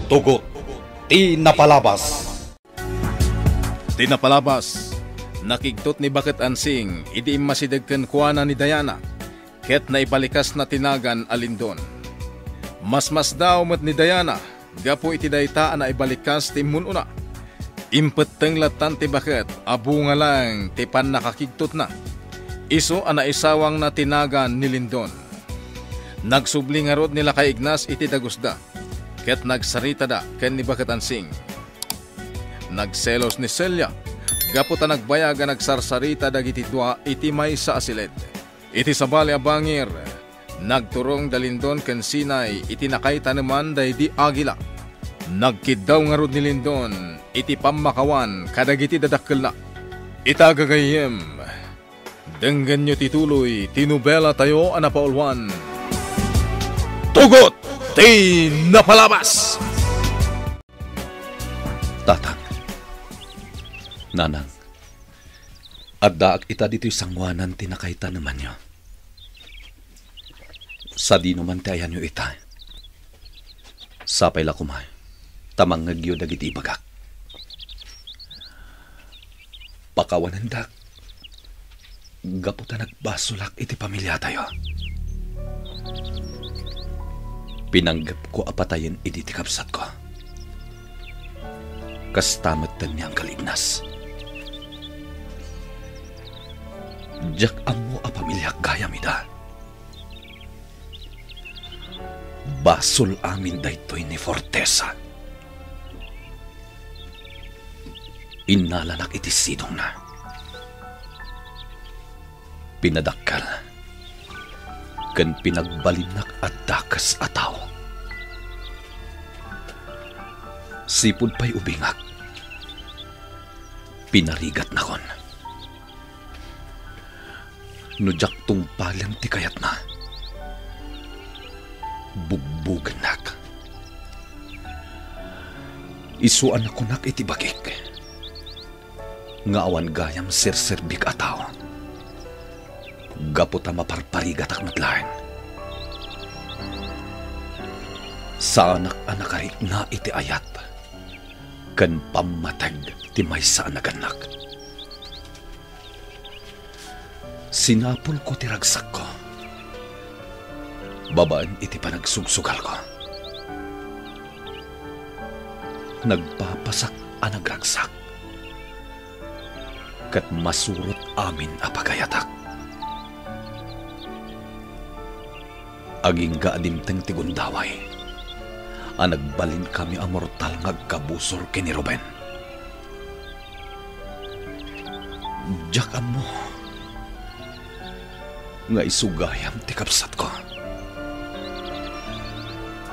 Tugot, tinapalabas. Tinapalabas, nakigtot ni Bakit Ansing, idi masidagkan kuana ni Diana, ket naibalikas na tinagan alindon. Mas daw mat ni Diana, gapo iti daytaan na ibalikas ti mununa. Impeteng latan ti Bakit, abu nga lang ti pan nakakigtot na. Iso ana isawang na tinagan ni Lindon. Nagsubli nga rod nila kay Ignas iti dagusda. Ket nagsarita da ken ni Bakit Ansing. Nagselos ni Celia, gaputa nagbayaga nagsarsarita dagiti dua iti maysa a silid. Iti sabali a bangir, nagturong dalindon ken sinay iti nakayta naman daydi agila. Nagkidaw nga rod ni Lindon iti pamakawan kadagiti dadakkel na. Itagagayem, denggan nyo tituloy tinubela tayo anapaulwan. Tugot! Tinapalabas! Tatang, nanang, addaak ita dito'y sangwanan tinakayta naman nyo. Sa di naman tayan nyo ita. Sapay la kumay, tamang ngagyo dagiti ibagak. Pakawanandak, gaputa nagbasulak iti pamilya tayo. Pinanggap ko apatayin iti tikapsat ko. Kastamatan niyang kalignas. Jak amo a pamilya gayam ida. Basol amin daytoy ni Fortesa. Inalanak iti sidong na. Pinadakkal. Ken pinagbalinak at dakas ataw. Sipud pa'y ubingak. Pinarigat na kon. Nujak tungpalang ti kayat na. Bugbugan nak. Isuan ako nak iti bagik. Nga awan gayam sirsirbik ataw. Gaputa maparparigat ak matlain. Sa anak-anak karik na iti ayat. Kan pamatag ti maysa naganak. Sinapol ko ti ragsak ko. Babaan iti panagsugsugal ko. Nagpapasak ang nagragsak. Kat masurot amin a pagayatak. Aging gaadimteng ti gundaway. Nagbalin kami ang mortal ngagkabusor kini Ruben. Diyakan mo. Nga isugayam ti kapsat ko.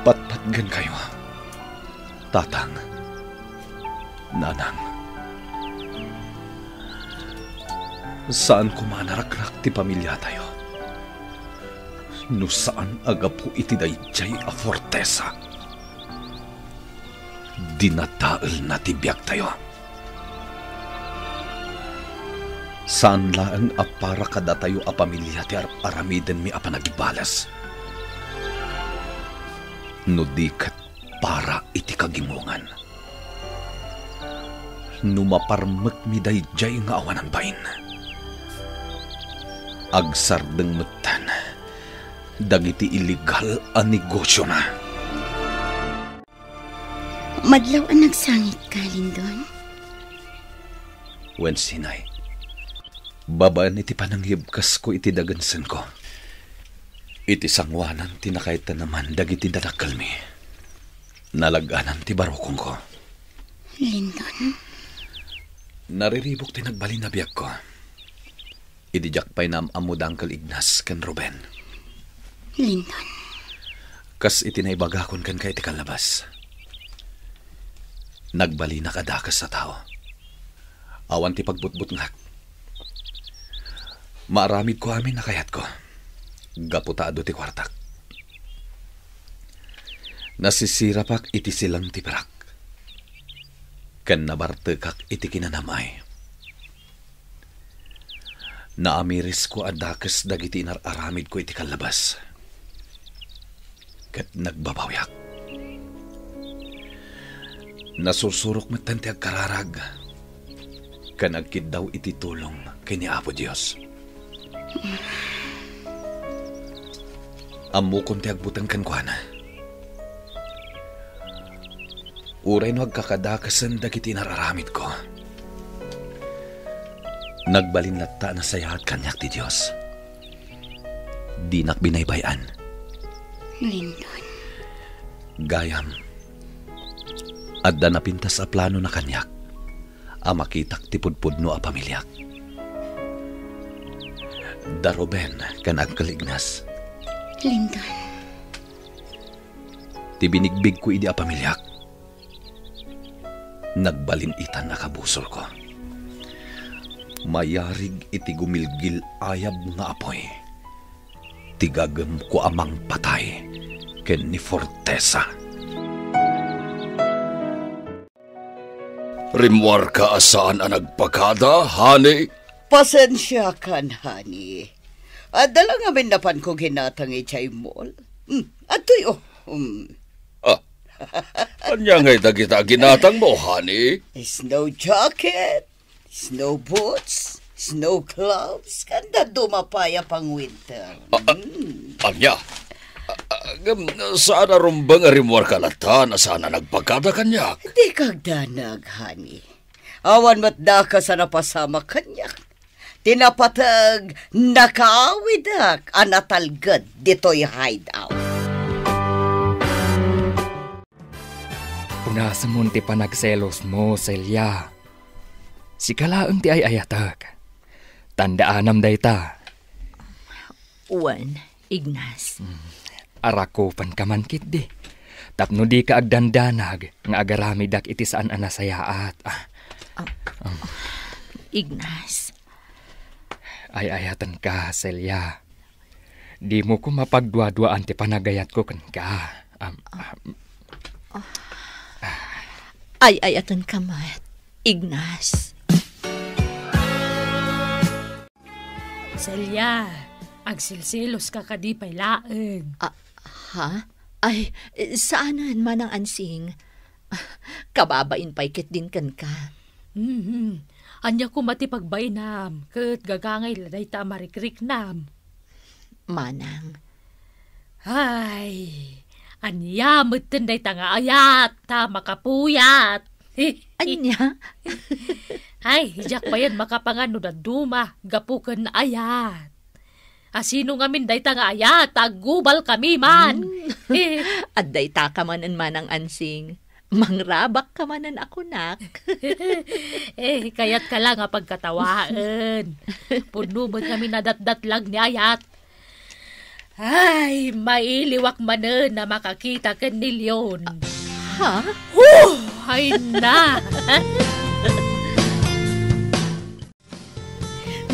Patpatgan kayo. Tatang. Nanang. Saan ko manarakrak ti pamilya tayo? No saan agapu iti dayjay a Fortesa? Dinataal na tibyak tayo. Saan laang apara kada tayo a pamilya ti aramiden mi a panagibalas? No dikat para iti kagimungan. No maparmek mi dayjay nga awanan bain. Agsardeng metan, dagiti illegal a negosyo na. Madlaw ang nagsangit ka, Lindon? Wen sinay, babaan iti pananghibkas ko iti dagansan ko. Iti sangwanan tinakayta naman dagiti dadakkel mi. Nalaganan ti barokong ko. Lindon? Nariribok ti nagbalin na biyak ko. Idijak pa'y nam amudang kal Ignas ken Ruben. Lindon? Kas iti naibagakon kan kay iti kalabas. Nagbali na kadakas sa tao. Awan ti pagbutbut ngak. Maaramid ko amin nakayat ko. Gaputaado ti kwartak. Nasisirapak iti silang ti perak. Ken nabartekak iti kinanamay. Naamiris ko adakas dagiti inararamid ko iti kalabas. Ket nagbabawyak. Nasursurok matante ag kararag. Kanagkid daw iti tulong kay ni Apo Diyos. Amu kong ti agbutang kan kuana. Uray no agkakadakasan dagiti nararamit ko. Nagbalinlatta na sayahat kanyak ti Diyos. Di nak binaybayan. Lindon. Gayam. Adda na pintas a plano na kanyak. A makitak ti pudpudno a pamilyak. Daroben kan agkalignas. Lindon. Ti binigbig ko idi a pamilyak. Nagbalinitan na kabusol ko. Mayarig iti gumilgil ayab nga apoy. Tigagam ko amang patay ken ni Fortesa. Rimwar ka asaan ang nagpakada, honey? Pasensya kan, honey. Dala nga minapan ko ginatang ichay mall. Ato'y Anya nga'y dagita ginatang mo, honey? Snow jacket, snow boots, snow gloves, kanda dumapaya pang winter. Anya? Saan na rumbang rimwar ka lata na sana nagpagkada kanyak? Di kagdanag, honey. Awan mat da ka sa napasama kanyak. Tinapatag nakaawidak anatalgad dito'y hideout. Una sa munti pa nagselos mo, Celia. Si kalaang ti ay ayatag. Tandaanam day ta. Uwan, Ignas. Arakopan ka man kit di. Tapno di ka agdandanag nga agaramidak iti saan anasayaat. Ignas. Ay ayatan ka, Celia. Di mo ko mapagdwa-dwaan ti panagayat ko kan ka. Ay ayatan ka mat, Ignas. Celia, agsilsilos ka kadipay laeng. Ha? Ay, saanan man ang ansing? Kababain pa'y kit din kan ka. Anya ko matipagbainam, kat gagangay laday ta marikrik nam. Manang. Ay, anya mutenday ta nga ayat, ta makapuyat. Anya? Ay, hijak pa yan makapangano na duma, gapukan na ayat. Asino nga min day ta nga ayat, tagubal kami man. At day ta ka manan manang ansing. Mangrabak ka manan ako, nak. Kayat ka lang nga pagkatawaan. Puno mo kami nadatdatlag ni ayat. Ay, mailiwak manan na makakita ka ni Leon. Ha? Ay na!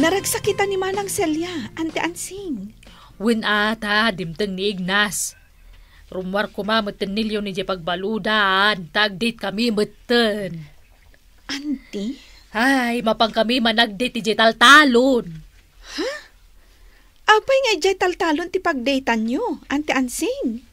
Naragsakitan ni Manang Celia, ante ansing. Win ata, dimteng ni Ignas. Rumwar ko mamatan nilyo ni Jay pagbaludan. Tag-date kami matan. Auntie? Ay, mapang kami manag-date ni Jay taltalon. Ha? Apay nga Jay taltalon ti pag-datean nyo, ante ansing.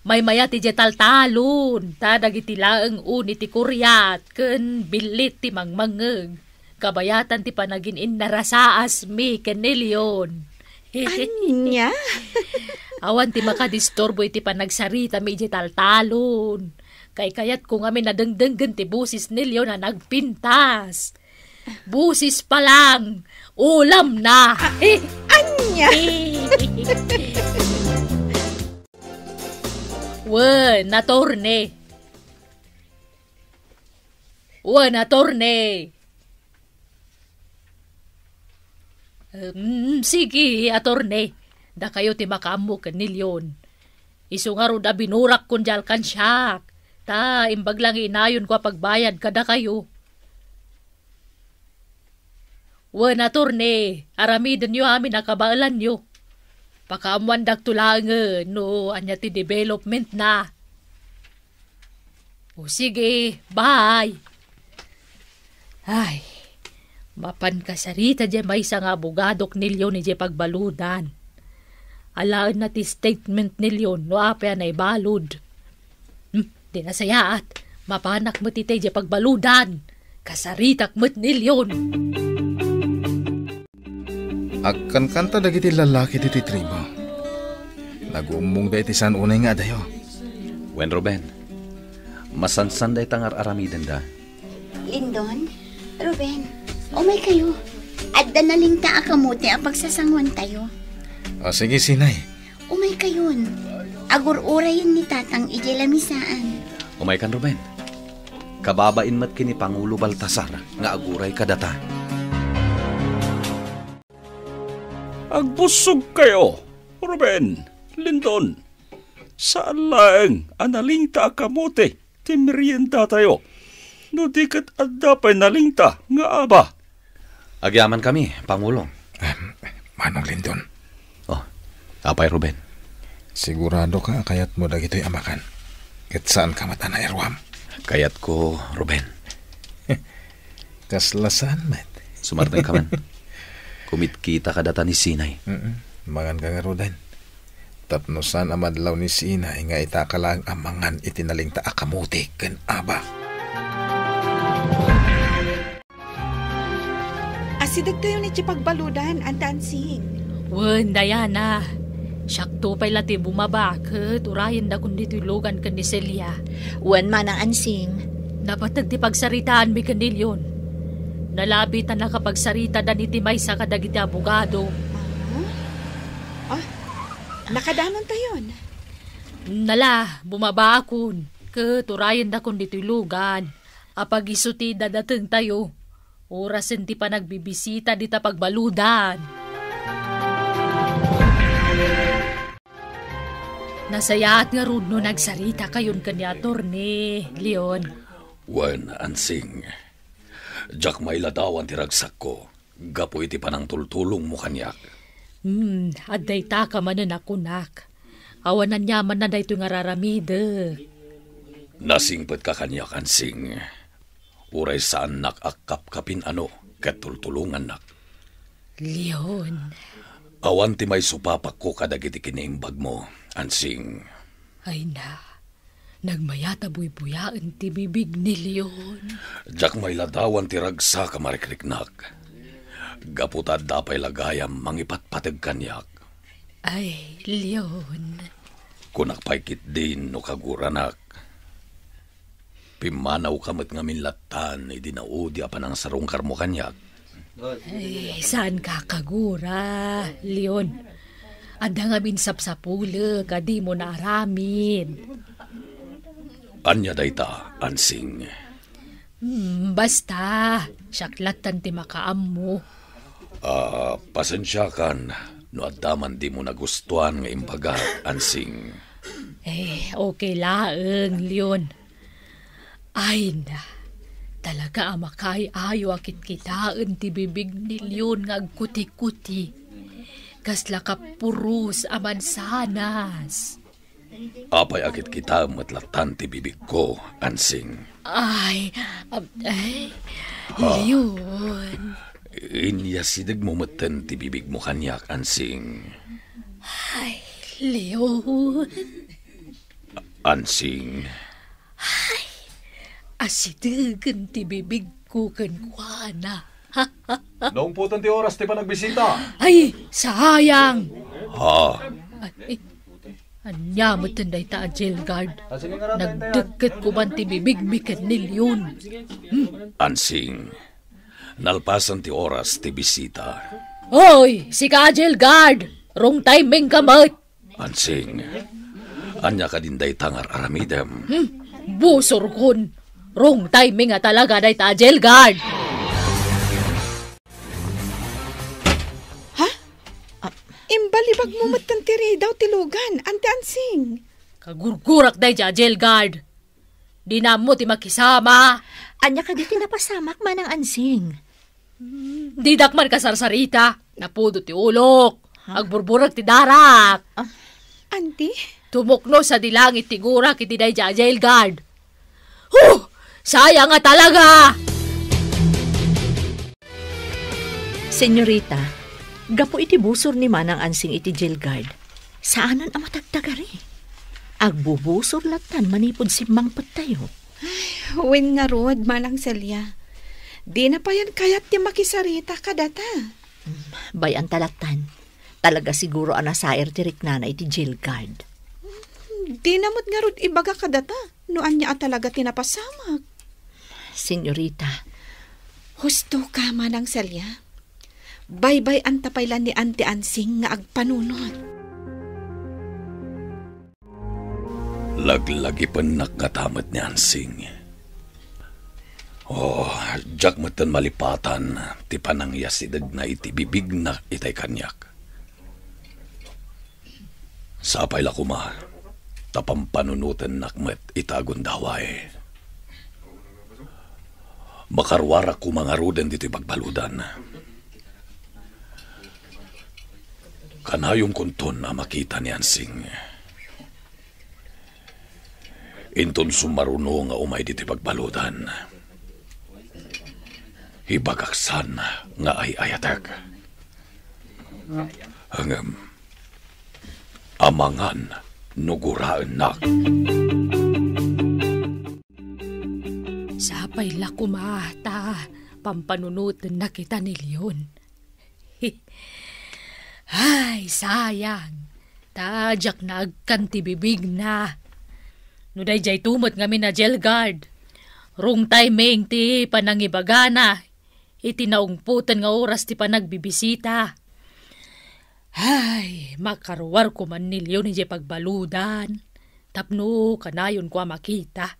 May maya ti Jay taltalon. Tadag iti laang uni ti kuryat. Ken bilit ti mangmangeg. Kabayatan ti panagin inarasaas mi ken nilyon. Anya? Awan ti makadistorbo iti panagsarita mi iti taltalon. Kay kayat ko nga mi nadengdenggen ti busis nilyo na nagpintas. Busis pa lang, ulam na. Anya? Wen, natorne. Wen, natorne. Sige, atorne. Da kayo ti makamu kanilyon. Isu nga ro da binurak kun jal kan siyak. Ta, imbag lang inayon ko pagbayad kada kayo. Wen, atorne. Aramiden nyo amin nakabaalan nyo. Pakaamuan dagtulangan no anya ti development na. O sige, bye. Ay, mapan kasarita dyan may isang abogadok nilyo ni dyan pagbaludan. Alaan na ti statement nilyo no apya na ibalod. Di na sayaat, Mapanak mo titay di pagbaludan. Kasaritak mo't nilyon. Agkan kanta dagiti lalaki diti tribo. Nagumong da iti san unay nga dayo. Wen Ruben, masansan day tangar aramiden da. Lindon, Ruben, umay kayo. Adda na ling ta akamuti ang pagsasangwan tayo. O sige, Sinay. Umay kayon. Agur-urayin ni tatang ijay lamisaan. Umay kan Ruben. Kababain mat kini Pangulo Baltasar nga aguray kadata. Agbusog kayo, Ruben, Lindon. Saan lang analingta kamote, timerienda tayo. No di kat adapay nalingta nga aba. Agyaman kami, Pangulo. Manong Lindon. Oh, apay Ruben. Sigurado ka kayat mo dagito'y amakan. Ket saan ka matana erwam? Kayat ko, Ruben. Kaslasan, mat. Sumartan ka man. Kumit kita kadata ni Sinay. Mangan ka nga, Ruben. Tapnosan amadlaw ni Sinay nga itakalang amangan itinaling ta akamuti ken aba. Asidag kayo ni pagbaludan, Ante Ansing. Wen, Diana. Syakto pa'y lati bumabakit. Urayan da kundi tulugan ka ni Celia. Wen manang Ansing. Dapat nagtipagsaritaan mi kanilyon. Nalabi ta nakapagsarita da ni Timay sa kadagiti abogado. Nakadanon tayon. Nala, bumabakon. Keturayan da kundi tulugan. Apag isuti dadateng tayo. Orasen ti pa nagbibisita di ta pagbaludan. Nasayaat nga rudno nagsarita kayon kanya Attorney Leon. Wen Ansing, jak may ladawan ti ragsak ko. Gapo iti panang tultulong mo kanyak. Aday ta ka manan ako nak. Awanan yaman na dayto nga raramide. Nasingpet ka kanyak, Ansing. Uray saan nakakap kapin ano, ket tultulungan nak. Leon. Awan ti may supapak ko kadagiti kiniimbag mo, Ansing. Ay na, nagmayata buy-buyaan ti bibig ni Leon. Jak may ladawan ti ragsa ka marikriknak. Gaputad dapay lagayam mangipatpatag kanyak. Ay, Leon. Kunak paikit din no kaguranak. Pimanaw kamat nga minlatan, idinaudi apan ang sarungkar mo kanyak. Ay, saan ka kagura, Leon? Ada nga minsap-sapula, kadi mo na aramin. Anya dayta, Ansing. Basta, syaklatan ti makaam mo. Pasensya kan, no adaman di mo nagustuhan nga imbaga, Ansing. Okay laeng, Leon. Ay na, talaga amakay ayo akit kitaan ti bibig ni Leon nga agkuti-kuti. Kasla ka purus aman sanas. Apay akit kita matlatan ti bibig ko, Ansing. Leon. Inyasidag mo matan ti bibig mo kanyak, Ansing. Ay, Leon. Ansing. Ay, asidagan ti bibig ko kankwana. Noong putan ti oras ti pa nagbisita. Ay, sayang. Ay, anya mo tanday ta jail guard. Nagdeket ko man ti bibig mi ken ni Leon. Ansing, nalpasan ti oras ti bisita. Hoy, si ka jail guard. Wrong timing kamat. Ansing, anya ka din day tangar aramidem. Busor kon. Wrong timing nga talaga day ta jail guard. Imbalibag mo matantiri daw tilugan, Ante Ansing. Kagurgurak day jail guard. Di na mo ti makisama. Anya ka di tinapasamak manang Ansing. Di dakman kasarsarita. Napudo ti ulok. Agburburak ti darak. Auntie? Tumukno sa dilangit ti gurak iti day jail guard. Sayang nga talaga! Senyorita, gapo iti busor ni manang Ansing iti jail guard. Saanan ang matagtagari? Agbubusor latan manipod si Mang Patayo. Wen nga rod, manang Celia. Di na pa yan kayat ti makisarita kadata. Bayan talatan. Talaga siguro anasair ti riknana iti jail guard. Di namot nga rod ibaga kadata. Noan niya talaga tinapasamak. Senyorita. Husto ka, manang Celia. Baybay ang tapaylan ni Auntie Ansing nga agpanunot. Laglagi pa nakatamat ni Ansing. Diyak matan malipatan, ti panangyasidad na itibibig na itay kanyak. Sapay la kuma, tapampanunutan nakmet itagon daway. Makarwara ko mga ruden dito'y pagbaludan. Kanayong kunton na makita ni Ansing. Inton sumaruno nga umay dito'y pagbaludan. Ibagaksan nga ay ayatek. Hangam, amangan nuguraan nak. Sapay la kumata, pampanunutan na kita ni Leon. Ay, sayang. Tadyak na agkantibibig na. Nuday jay tumot nga na jail guard. Rung timing ti panangibagana. Itinaungputan nga oras ti panagbibisita. Ay, makarwar ko man ni Leon ni jay pagbaludan. Tapno kanayon ko makita.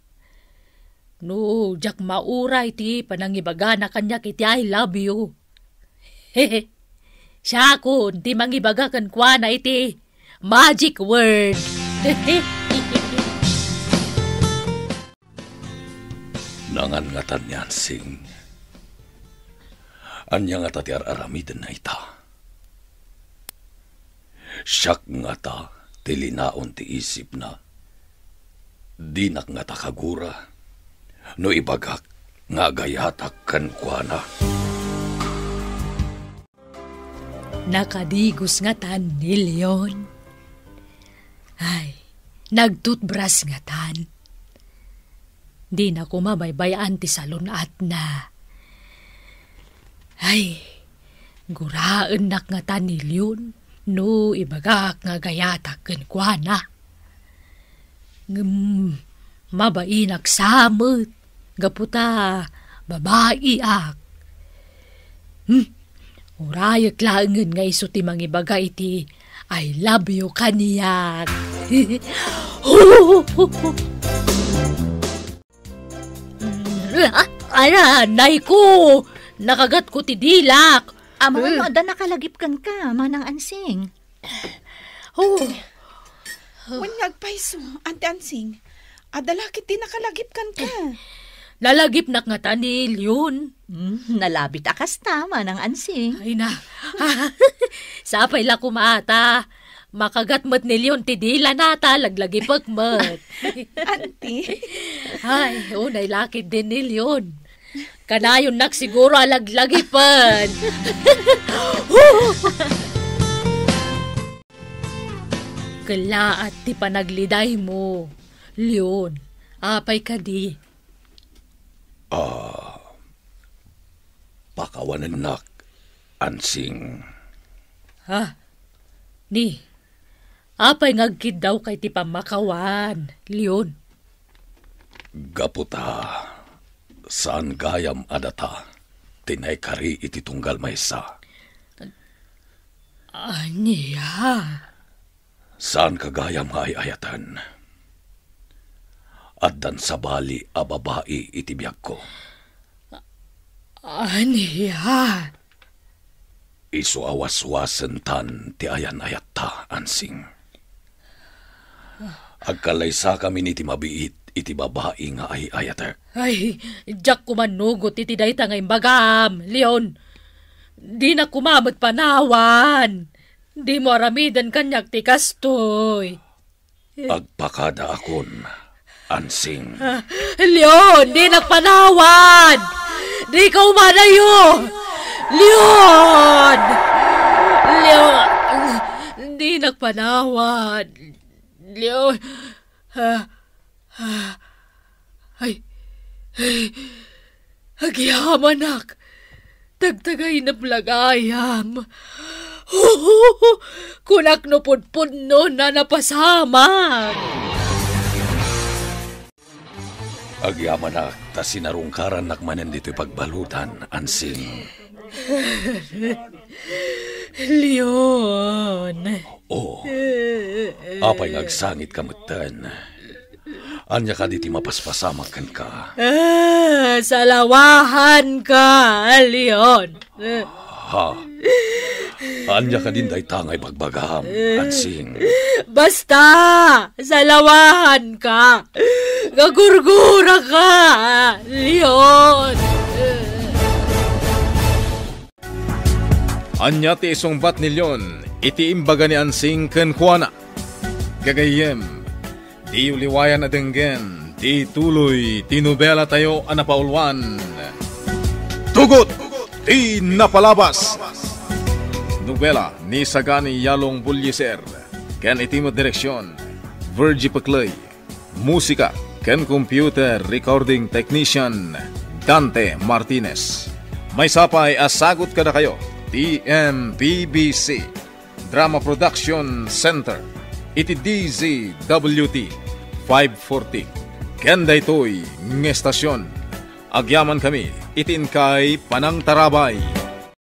No, jak mauray ti panangibagana kanya kiti I love you. Hehe. Siya kun, ti mangibagakan kwa na iti magic word. Nangangatan ni Ansing. Anya nga ta ti aramidan na ita. Siyak nga ta ti linaon ti isip na. Dinak nga ta kagura. No ibagak nga gayatak kan kwa na. Nakadigos nga tan ni Leon. Ay, nagtutbras nga tan. Di na kumabaybayaan ti salon at na. Ay, guraan nak nga tan ni Leon. No ibagak nga gayatak kan kwa na. Mabainak samot. Gaputa, babae ak. Urayat langan nga iso ti mangibaga iti I love you kaniyak. Nay ko! Nakagat ko ti dilak. Mga da nakalagip kan ka, manang Ansing. Wen ngagpaiso, Auntie Ansing. Adalakit di nakalagip kan ka. Lalagip nak nga tanil yun. Nalabit akas tama ng Ansing. Ay na. Sapay la kumata. Makagat mat ni Leon ti dila nata. Laglagi pagmat. Auntie. Ay, unay lakit din ni Leon. Kanayon nak siguro alaglagi pan. Kala at ti panagliday mo. Leon, apay ka di. Pakawanan nak, Ansing. Ha? Ni, apay ngagkid daw kay ti pamakawan, Leon. Gaputa, saan gayam adata, tinay kari iti tunggal maysa. Aniya? Saan kagayam ay ayatan? Addan sa bali a babae iti biyag ko. Aniya? Isu awas-wasen tan ti ayan ayat ta, Ansing. Agkalaysa kami ni ti mabiit iti babae nga ay ayatek. Ay, jak kumanugot iti dayta nga imbagam, Leon. Di na kumamot panawan. Di mo aramidan kanyak ti kastoy. Agpakada akon, Ansing. Leon, di nagpanawan! Di ka umanayo! Leon! Leon! Di nagpanawan. Leon! Ay, Agyaman ak. Tagtagay na plagayam. Kunak no pudpud no na napasamak. Agyaman na, ta sinarungkaran nakmanen dito'y pagbalutan, Ansing. Leon. Oo. Apay ngagsangit kamutan. Anya ka diti mapaspasamakan ka. Salawahan ka, Leon. Ha? Anya ka din day tangay pagbagaham, Ansing. Basta, salawahan ka. Gagurgura ka, Leon. Anya ti isungbat ni Leon, iti imbaga ni Ansing ken kuana. Gagayem, di uliwayan na denggen, di tuloy, tinubela tayo anapaulwan. Tugot, di napalabas. Nobela ni Sagani Yalong Bulyeser, ken iti mo direksyon, Virgie Paclay. Musika, ken computer recording technician, Dante Martinez. May sapay asagot kada kayo, TMPBC, Drama Production Center, iti DZWT 540. Kenda ito'y ng estasyon. Agyaman kami, itin kay Panang Tarabay.